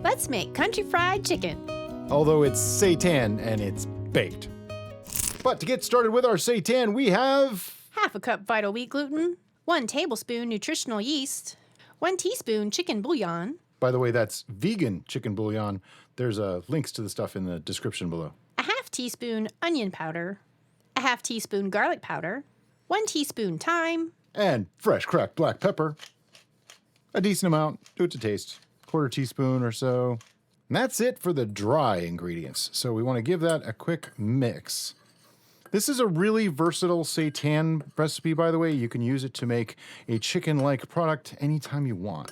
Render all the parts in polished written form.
Let's make country fried chicken. Although it's seitan and it's baked. But to get started with our seitan, we have... Half a cup vital wheat gluten, 1 tablespoon nutritional yeast, 1 teaspoon chicken bouillon. By the way, that's vegan chicken bouillon. There's links to the stuff in the description below. A half teaspoon onion powder, a half teaspoon garlic powder, 1 teaspoon thyme, and fresh cracked black pepper. A decent amount, do it to taste. 1/4 teaspoon or so. And that's it for the dry ingredients. So we want to give that a quick mix. This is a really versatile seitan recipe, by the way. You can use it to make a chicken-like product anytime you want.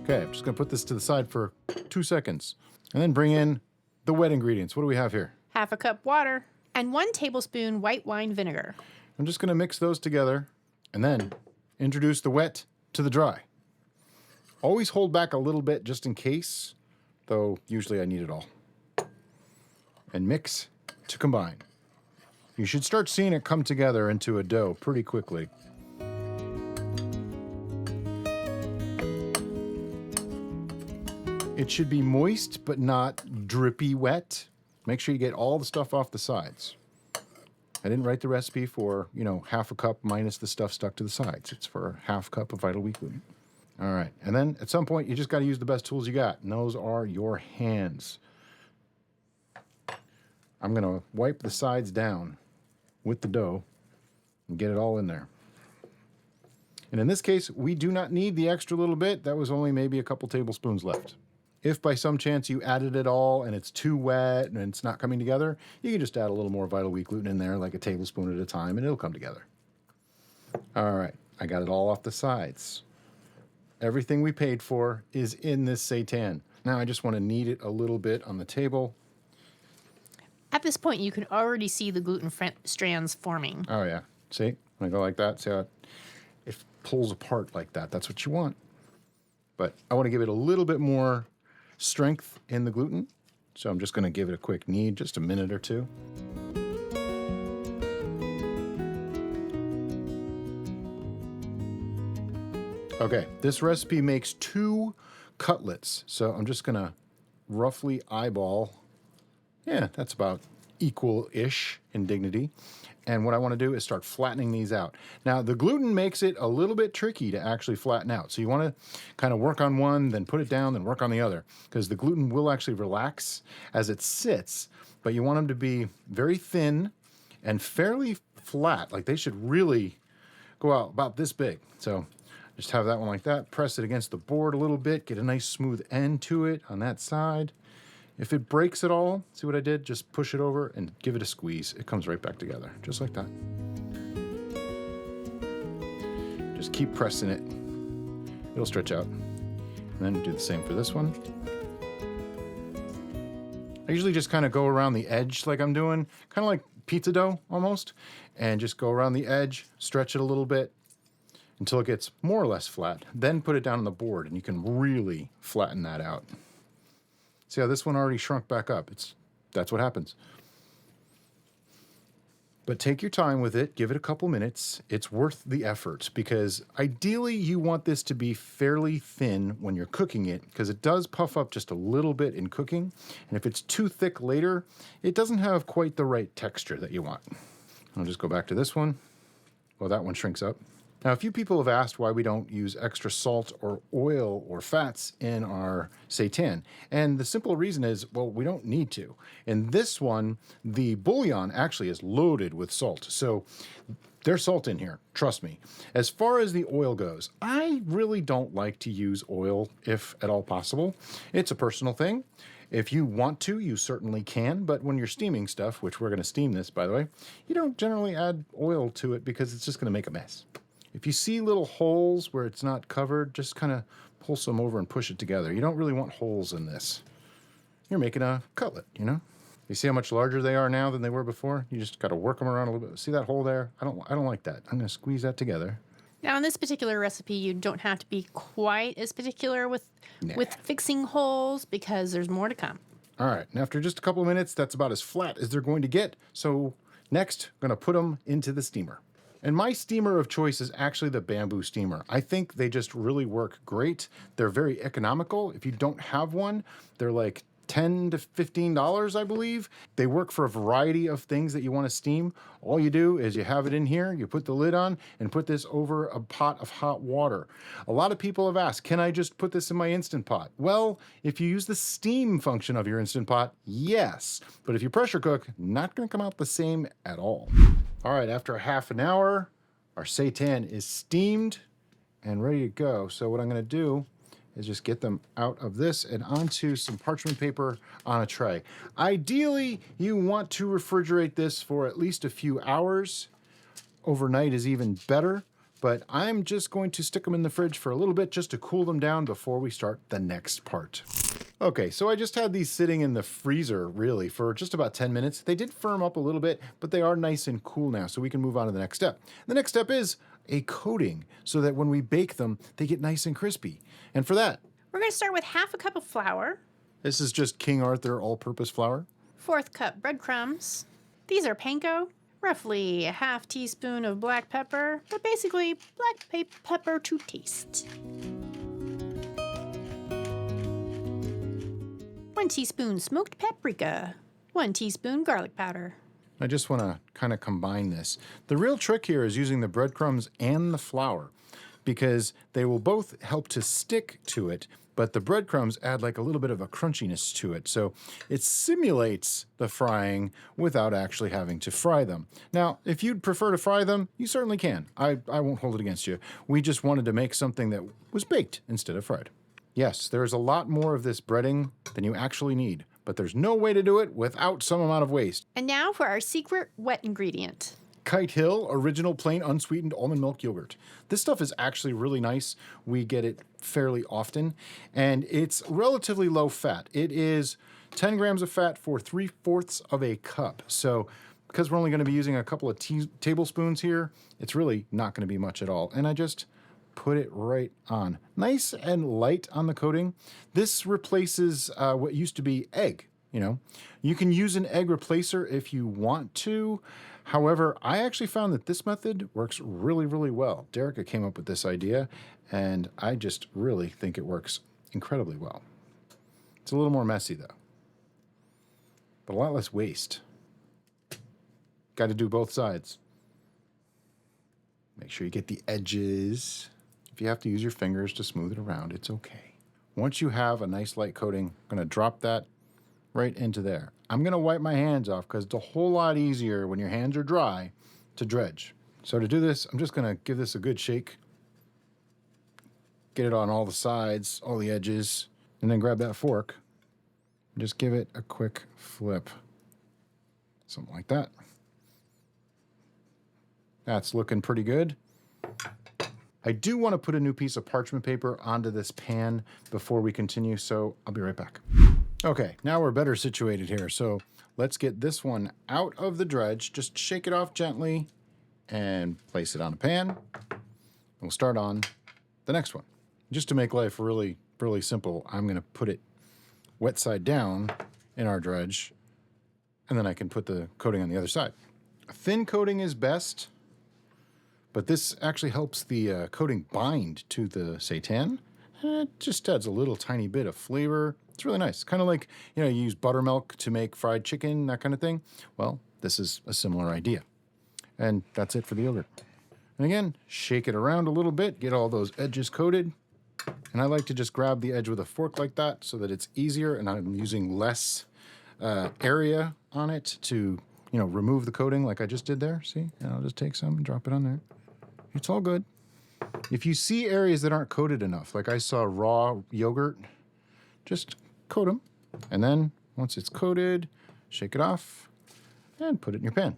Okay, I'm just going to put this to the side for 2 seconds. And then bring in the wet ingredients. What do we have here? half a cup water, and 1 tablespoon white wine vinegar. I'm just going to mix those together and then introduce the wet to the dry. Always hold back a little bit just in case, though usually I need it all. And mix to combine. You should start seeing it come together into a dough pretty quickly. It should be moist, but not drippy wet. Make sure you get all the stuff off the sides. I didn't write the recipe for, half a cup minus the stuff stuck to the sides. It's for a half cup of vital wheat gluten. All right, and then at some point, you just got to use the best tools you got, and those are your hands. I'm going to wipe the sides down with the dough and get it all in there. And in this case, we do not need the extra little bit. That was only maybe a couple tablespoons left. If by some chance you added it all and it's too wet and it's not coming together, you can just add a little more vital wheat gluten in there, like a tablespoon at a time, and it'll come together. All right, I got it all off the sides. Everything we paid for is in this seitan. Now I just want to knead it a little bit on the table. At this point, you can already see the gluten strands forming. Oh yeah, see? When I go like that, see how it pulls apart like that. That's what you want. But I want to give it a little bit more strength in the gluten. So I'm just going to give it a quick knead, just a minute or two. Okay, this recipe makes 2 cutlets. So I'm just going to roughly eyeball. Yeah, that's about equal-ish in dignity. And what I want to do is start flattening these out. Now, the gluten makes it a little bit tricky to actually flatten out. So you want to kind of work on one, then put it down, then work on the other, because the gluten will actually relax as it sits, but you want them to be very thin and fairly flat. Like they should really go out about this big. So just have that one like that, press it against the board a little bit, get a nice smooth end to it on that side. If it breaks at all, see what I did? Just push it over and give it a squeeze. It comes right back together, just like that. Just keep pressing it. It'll stretch out. And then do the same for this one. I usually just kind of go around the edge like I'm doing, kind of like pizza dough almost, and just go around the edge, stretch it a little bit until it gets more or less flat. Then put it down on the board, and you can really flatten that out. See how this one already shrunk back up? That's what happens. But take your time with it. Give it a couple minutes. It's worth the effort because ideally you want this to be fairly thin when you're cooking it because it does puff up just a little bit in cooking. And if it's too thick later, it doesn't have quite the right texture that you want. I'll just go back to this one. Well, that one shrinks up. Now, a few people have asked why we don't use extra salt or oil or fats in our seitan. And the simple reason is, well, we don't need to. In this one, the bouillon actually is loaded with salt. So there's salt in here, trust me. As far as the oil goes, I really don't like to use oil if at all possible. It's a personal thing. If you want to, you certainly can, but when you're steaming stuff, which we're going to steam this, by the way, you don't generally add oil to it because it's just going to make a mess. If you see little holes where it's not covered, just kind of pull some over and push it together. You don't really want holes in this. You're making a cutlet, You see how much larger they are now than they were before? You just got to work them around a little bit. See that hole there? I don't like that. I'm going to squeeze that together. Now, in this particular recipe, you don't have to be quite as particular with fixing holes because there's more to come. All right, and after just a couple of minutes, that's about as flat as they're going to get. So next, I'm going to put them into the steamer. And my steamer of choice is actually the bamboo steamer. I think they just really work great. They're very economical. If you don't have one, they're like $10 to $15, I believe. They work for a variety of things that you want to steam. All you do is you have it in here, you put the lid on, and put this over a pot of hot water. A lot of people have asked, can I just put this in my Instant Pot? Well, if you use the steam function of your Instant Pot, yes. But if you pressure cook, not going to come out the same at all. All right, after a half an hour, our seitan is steamed and ready to go. So what I'm going to do is just get them out of this and onto some parchment paper on a tray. Ideally, you want to refrigerate this for at least a few hours. Overnight is even better, but I'm just going to stick them in the fridge for a little bit just to cool them down before we start the next part. Okay, so I just had these sitting in the freezer, really, for just about 10 minutes. They did firm up a little bit, but they are nice and cool now, so we can move on to the next step. The next step is a coating, so that when we bake them, they get nice and crispy. And for that, We're going to start with half a cup of flour, this is just King Arthur all-purpose flour. 1/4 cup breadcrumbs. These are panko, roughly a half teaspoon of black pepper, but basically black pepper to taste. 1 teaspoon smoked paprika, 1 teaspoon garlic powder. I just want to kind of combine this. The real trick here is using the breadcrumbs and the flour, because they will both help to stick to it, but the breadcrumbs add like a little bit of a crunchiness to it. So it simulates the frying without actually having to fry them. Now, if you'd prefer to fry them, you certainly can. I won't hold it against you. We just wanted to make something that was baked instead of fried. Yes, there's a lot more of this breading than you actually need, but there's no way to do it without some amount of waste. And now for our secret wet ingredient. Kite Hill Original Plain Unsweetened Almond Milk Yogurt. This stuff is actually really nice. We get it fairly often, and it's relatively low fat. It is 10 grams of fat for 3/4 of a cup. So because we're only going to be using a couple of tablespoons here, it's really not going to be much at all. And I just put it right on. Nice and light on the coating. This replaces what used to be egg. You know, you can use an egg replacer if you want to. However, I actually found that this method works really, really well. Derica came up with this idea, and I just really think it works incredibly well. It's a little more messy, though, but a lot less waste. Got to do both sides. Make sure you get the edges. If you have to use your fingers to smooth it around, it's okay. Once you have a nice light coating, I'm going to drop that right into there. I'm going to wipe my hands off because it's a whole lot easier when your hands are dry to dredge. So to do this, I'm just going to give this a good shake. Get it on all the sides, all the edges, and then grab that fork and just give it a quick flip. Something like that. That's looking pretty good. I do want to put a new piece of parchment paper onto this pan before we continue, so I'll be right back. Okay, now we're better situated here, so let's get this one out of the dredge. Just shake it off gently and place it on a pan. We'll start on the next one. Just to make life really, really simple, I'm going to put it wet side down in our dredge, and then I can put the coating on the other side. A thin coating is best, but this actually helps the coating bind to the seitan. It just adds a little tiny bit of flavor. It's really nice. Kind of like, you know, you use buttermilk to make fried chicken, that kind of thing. Well, this is a similar idea. And that's it for the yogurt. And again, shake it around a little bit, get all those edges coated. And I like to just grab the edge with a fork like that so that it's easier and I'm using less area on it to, you know, remove the coating like I just did there. See? And I'll just take some and drop it on there. It's all good. If you see areas that aren't coated enough, like I saw raw yogurt, just coat them. And then once it's coated, shake it off and put it in your pan.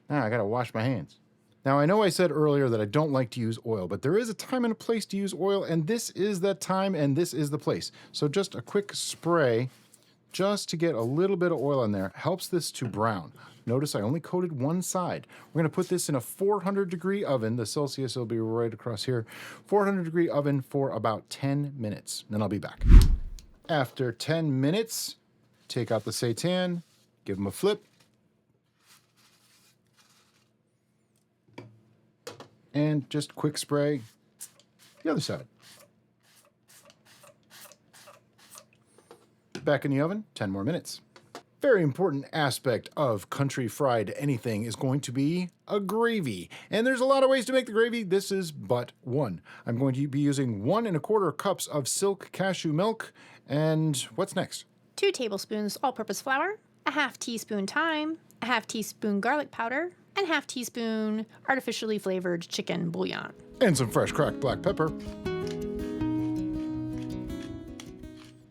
Now I gotta wash my hands. Now I know I said earlier that I don't like to use oil, but there is a time and a place to use oil, and this is that time and this is the place. So just a quick spray just to get a little bit of oil in there helps this to brown. Notice I only coated one side. We're going to put this in a 400-degree oven. The Celsius will be right across here. 400-degree oven for about 10 minutes. Then I'll be back. After 10 minutes, take out the seitan, give them a flip. And just quick spray the other side. Back in the oven, 10 more minutes. Very important aspect of country fried anything is going to be a gravy. And there's a lot of ways to make the gravy. This is but one. I'm going to be using 1 1/4 cups of silk cashew milk. And what's next? 2 tablespoons all-purpose flour, a half teaspoon thyme, a half teaspoon garlic powder, and half teaspoon artificially flavored chicken bouillon. And some fresh cracked black pepper.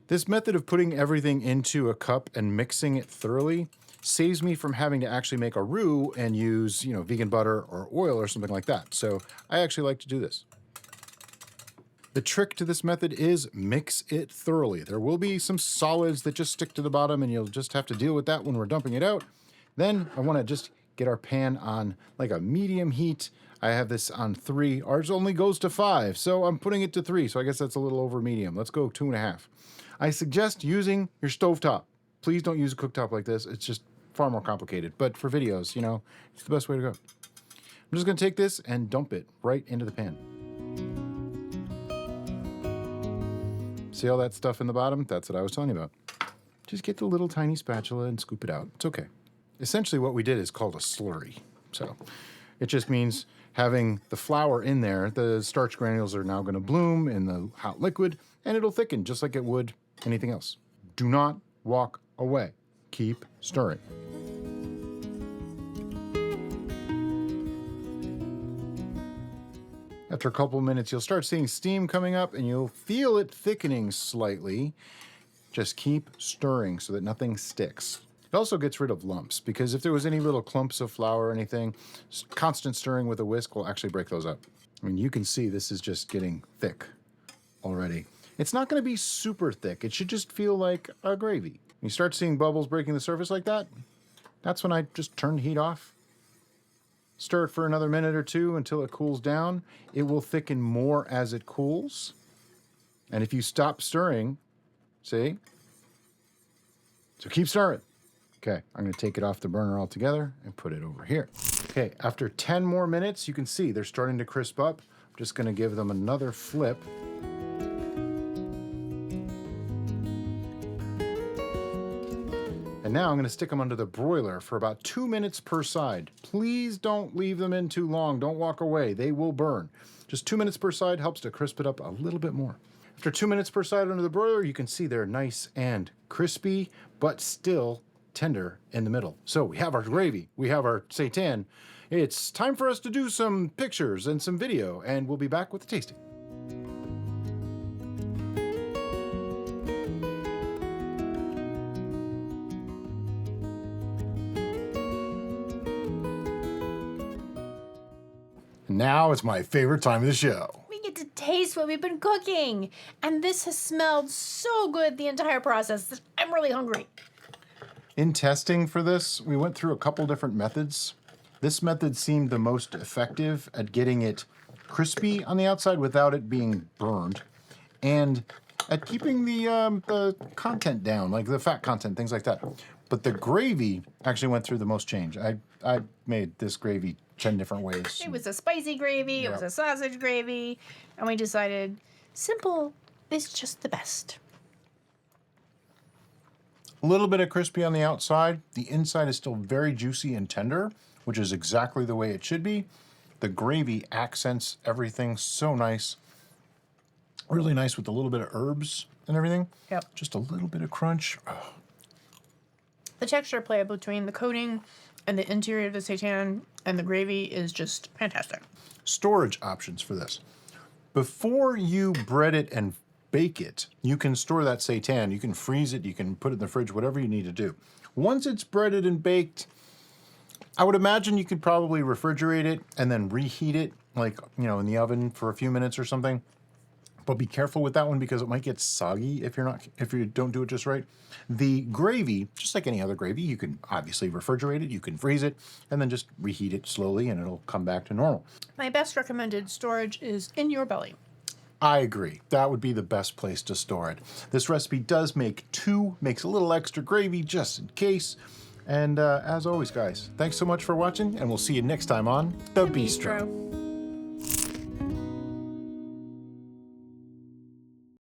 This method of putting everything into a cup and mixing it thoroughly saves me from having to actually make a roux and use, vegan butter or oil or something like that. So I actually like to do this. The trick to this method is mix it thoroughly. There will be some solids that just stick to the bottom and you'll just have to deal with that when we're dumping it out. Then I want to just get our pan on like a medium heat. I have this on 3. Ours only goes to 5, so I'm putting it to 3. So I guess that's a little over medium. Let's go 2.5. I suggest using your stovetop. Please don't use a cooktop like this. It's just far more complicated. But for videos, it's the best way to go. I'm just going to take this and dump it right into the pan. See all that stuff in the bottom? That's what I was telling you about. Just get the little tiny spatula and scoop it out. It's okay. Essentially what we did is called a slurry. So it just means having the flour in there, the starch granules are now going to bloom in the hot liquid, and it'll thicken just like it would anything else. Do not walk away. Keep stirring. After a couple minutes, you'll start seeing steam coming up and you'll feel it thickening slightly. Just keep stirring so that nothing sticks. It also gets rid of lumps because if there was any little clumps of flour or anything, constant stirring with a whisk will actually break those up. I mean, you can see this is just getting thick already. It's not going to be super thick. It should just feel like a gravy. When you start seeing bubbles breaking the surface like that, that's when I just turn the heat off. Stir it for another minute or 2 until it cools down. It will thicken more as it cools. And if you stop stirring, see? So keep stirring. Okay, I'm going to take it off the burner altogether and put it over here. Okay, after 10 more minutes, you can see they're starting to crisp up. I'm just going to give them another flip. And now I'm going to stick them under the broiler for about 2 minutes per side. Please don't leave them in too long. Don't walk away. They will burn. Just 2 minutes per side helps to crisp it up a little bit more. After 2 minutes per side under the broiler, you can see they're nice and crispy, but still tender in the middle. So we have our gravy. We have our seitan. It's time for us to do some pictures and some video, and we'll be back with the tasting. Now it's my favorite time of the show. We get to taste what we've been cooking. And this has smelled so good the entire process. I'm really hungry. In testing for this, we went through a couple different methods. This method seemed the most effective at getting it crispy on the outside without it being burned, and at keeping the content down, like the fat content, things like that. But the gravy actually went through the most change. I made this gravy 10 different ways. It was a spicy gravy, it was a sausage gravy, and we decided simple is just the best. A little bit of crispy on the outside. The inside is still very juicy and tender, which is exactly the way it should be. The gravy accents everything so nice. Really nice with a little bit of herbs and everything. Yep. Just a little bit of crunch. Oh. The texture play between the coating and the interior of the seitan and the gravy is just fantastic. Storage options for this. Before you bread it and bake it, you can store that seitan. You can freeze it. You can put it in the fridge, whatever you need to do. Once it's breaded and baked, I would imagine you could probably refrigerate it and then reheat it, like, in the oven for a few minutes or something. But be careful with that one because it might get soggy if you don't do it just right. The gravy, just like any other gravy, you can obviously refrigerate it, you can freeze it, and then just reheat it slowly and it'll come back to normal. My best recommended storage is in your belly. I agree. That would be the best place to store it. This recipe does make 2, makes a little extra gravy just in case. And as always, guys, thanks so much for watching, and we'll see you next time on The Bistro.